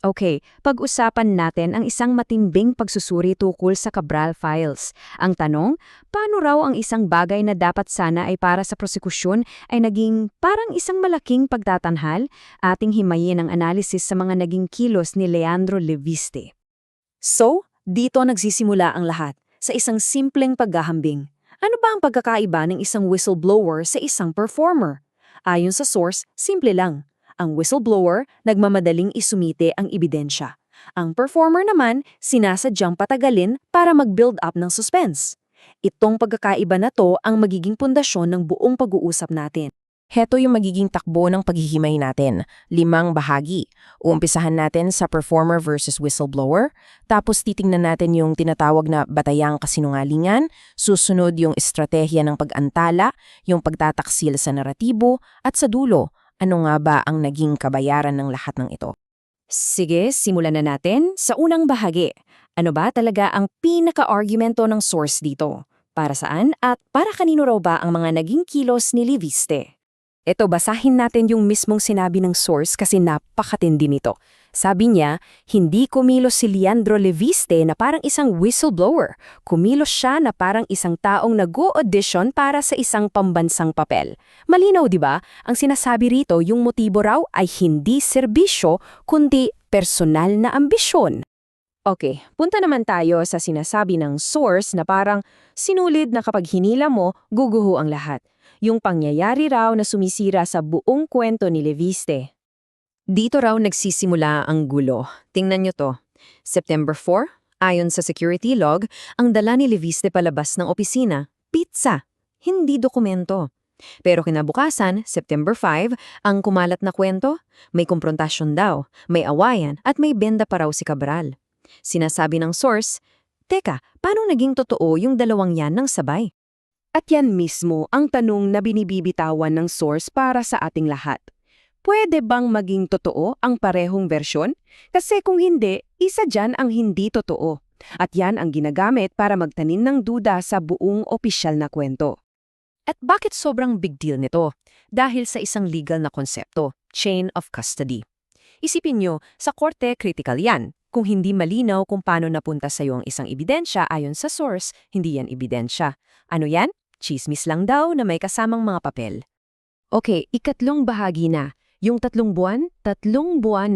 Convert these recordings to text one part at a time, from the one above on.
Okay, pag-usapan natin ang isang matimbing pagsusuri tukol sa Cabral Files. Ang tanong, paano raw ang isang bagay na dapat sana ay para sa prosekusyon ay naging parang isang malaking pagtatanhal? Ating himayin ang analysis sa mga naging kilos ni Leandro Leviste. So, dito nagsisimula ang lahat, sa isang simpleng paghahambing. Ano ba ang pagkakaiba ng isang whistleblower sa isang performer? Ayon sa source, simple lang. Ang whistleblower, nagmamadaling isumite ang ebidensya. Ang performer naman, sinasadyang patagalin para mag-build up ng suspense. Itong pagkakaiba na to ang magiging pundasyon ng buong pag-uusap natin. Heto yung magiging takbo ng paghihimay natin. 5 bahagi. Uumpisahan natin sa performer versus whistleblower. Tapos titingnan natin yung tinatawag na batayang kasinungalingan. Susunod yung estratehiya ng pag-antala, yung pagtataksil sa naratibo. At sa dulo, ano nga ba ang naging kabayaran ng lahat ng ito? Sige, simulan na natin sa unang bahagi. Ano ba talaga ang pinaka-argumento ng source dito? Para saan at para kanino raw ba ang mga naging kilos ni Leviste? Ito, basahin natin yung mismong sinabi ng source kasi napakatindi nito. Sabi niya, hindi kumilos si Leandro Leviste na parang isang whistleblower. Kumilos siya na parang isang taong nag-o-audition para sa isang pambansang papel. Malinaw, di ba? Ang sinasabi rito, yung motibo raw ay hindi serbisyo, kundi personal na ambisyon. Okay, punta naman tayo sa sinasabi ng source na parang sinulid na kapag hinila mo, guguho ang lahat. Yung pangyayari raw na sumisira sa buong kwento ni Leviste. Dito raw nagsisimula ang gulo. Tingnan nyo to. September 4, ayon sa security log, ang dala ni Leviste palabas ng opisina, pizza, hindi dokumento. Pero kinabukasan, September 5, ang kumalat na kwento, may komprontasyon daw, may awayan at may benda pa raw si Cabral. Sinasabi ng source, teka, paano naging totoo yung dalawang yan ng sabay? At yan mismo ang tanong na binibibitawan ng source para sa ating lahat. Pwede bang maging totoo ang parehong versyon? Kasi kung hindi, isa dyan ang hindi totoo. At yan ang ginagamit para magtanim ng duda sa buong opisyal na kwento. At bakit sobrang big deal nito? Dahil sa isang legal na konsepto, chain of custody. Isipin nyo, sa korte critical yan. Kung hindi malinaw kung paano napunta sa iyo ang isang ebidensya ayon sa source, hindi yan ebidensya. Ano yan? Chismis lang daw na may kasamang mga papel. Okay, ikatlong bahagi na. Yung 3 buwan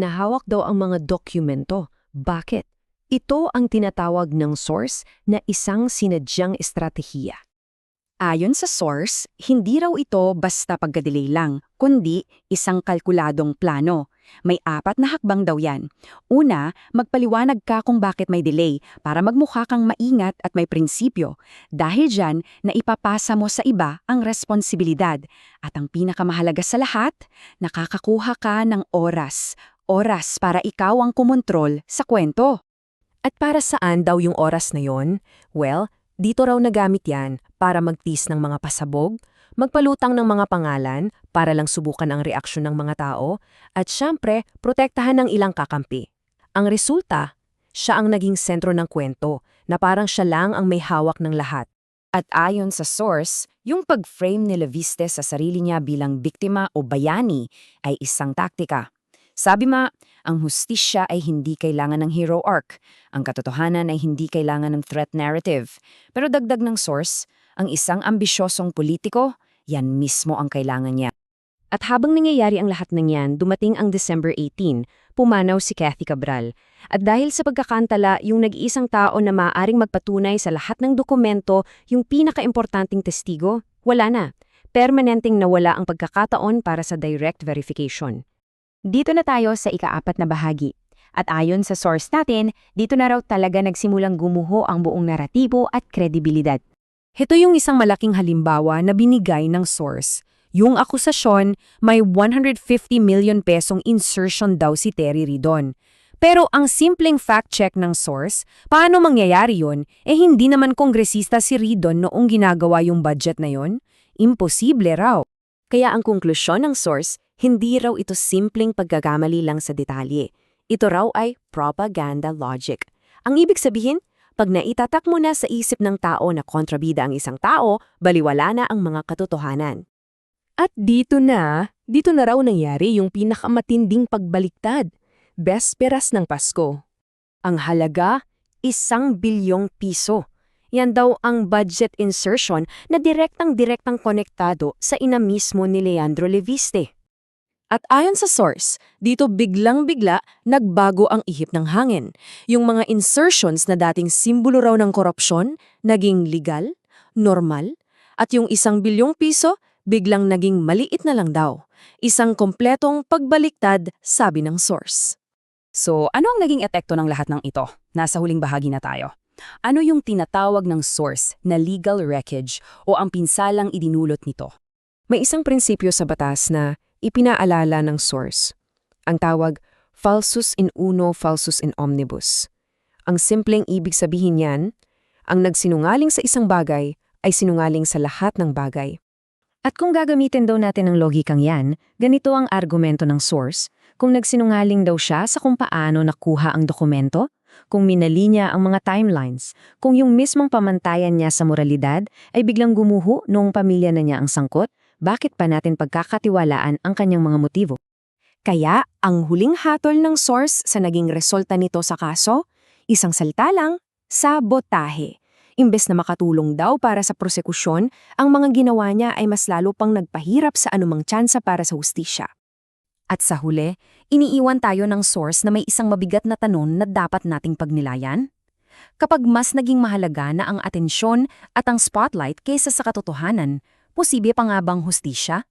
na hawak daw ang mga dokumento. Bakit? Ito ang tinatawag ng source na isang sinadyang estratehiya. Ayon sa source, hindi raw ito basta pagkadelay lang, kundi isang kalkuladong plano. May 4 na hakbang daw yan. Una, magpaliwanag ka kung bakit may delay para magmukha kang maingat at may prinsipyo. Dahil dyan, naipapasa mo sa iba ang responsibilidad. At ang pinakamahalaga sa lahat, nakakakuha ka ng oras. Oras para ikaw ang kumontrol sa kwento. At para saan daw yung oras na yon? Well, dito raw nagamit yan para magtis ng mga pasabog, magpalutang ng mga pangalan para lang subukan ang reaksyon ng mga tao, at syempre, protektahan ng ilang kakampi. Ang resulta, siya ang naging sentro ng kwento na parang siya lang ang may hawak ng lahat. At ayon sa source, yung pag-frame ni Leviste sa sarili niya bilang biktima o bayani ay isang taktika. Sabi ang hustisya ay hindi kailangan ng hero arc. Ang katotohanan ay hindi kailangan ng threat narrative. Pero dagdag ng source, ang isang ambisyosong politiko, yan mismo ang kailangan niya. At habang nangyayari ang lahat ng yan, dumating ang December 18, pumanaw si Cathy Cabral. At dahil sa pagkakantala, yung nag-iisang tao na maaaring magpatunay sa lahat ng dokumento, yung pinaka-importanting testigo, wala na. Permanenteng nawala ang pagkakataon para sa direct verification. Dito na tayo sa ika-4 na bahagi. At ayon sa source natin, dito na raw talaga nagsimulang gumuho ang buong naratibo at kredibilidad. Ito yung isang malaking halimbawa na binigay ng source. Yung akusasyon, may 150 million pesong insertion daw si Terry Ridon. Pero ang simpleng fact-check ng source, paano mangyayari yun? Hindi naman kongresista si Ridon noong ginagawa yung budget na yon. Imposible raw. Kaya ang konklusyon ng source, hindi raw ito simpleng pagkakamali lang sa detalye. Ito raw ay propaganda logic. Ang ibig sabihin, pag naitatak mo na sa isip ng tao na kontrabida ang isang tao, baliwala na ang mga katotohanan. At dito na raw nangyari yung pinakamatinding pagbaliktad. Besperas ng Pasko. Ang halaga, 1 bilyong piso. Yan daw ang budget insertion na direktang-direktang konektado sa ina mismo ni Leandro Leviste. At ayon sa source, dito biglang-bigla nagbago ang ihip ng hangin. Yung mga insertions na dating simbolo raw ng korupsyon, naging legal, normal, at yung 1 bilyong piso biglang naging maliit na lang daw. Isang kompletong pagbaliktad, sabi ng source. So, ano ang naging epekto ng lahat ng ito? Nasa huling bahagi na tayo. Ano yung tinatawag ng source na legal wreckage o ang pinsalang idinulot nito? May isang prinsipyo sa batas na ipinaalala ng source. Ang tawag, falsus in uno, falsus in omnibus. Ang simpleng ibig sabihin niyan, ang nagsinungaling sa isang bagay ay sinungaling sa lahat ng bagay. At kung gagamitin daw natin ang logikang yan, ganito ang argumento ng source. Kung nagsinungaling daw siya sa kung paano nakuha ang dokumento, kung minali niya ang mga timelines, kung yung mismong pamantayan niya sa moralidad ay biglang gumuho noong pamilya na niya ang sangkot, bakit pa natin pagkakatiwalaan ang kanyang mga motibo? Kaya, ang huling hatol ng source sa naging resulta nito sa kaso, isang salita lang, sabotahe. Imbes na makatulong daw para sa prosekusyon, ang mga ginawa niya ay mas lalo pang nagpahirap sa anumang tsansa para sa hustisya. At sa huli, iniiwan tayo ng source na may isang mabigat na tanong na dapat nating pagnilayan. Kapag mas naging mahalaga na ang atensyon at ang spotlight kaysa sa katotohanan, posible pa nga bang hustisya?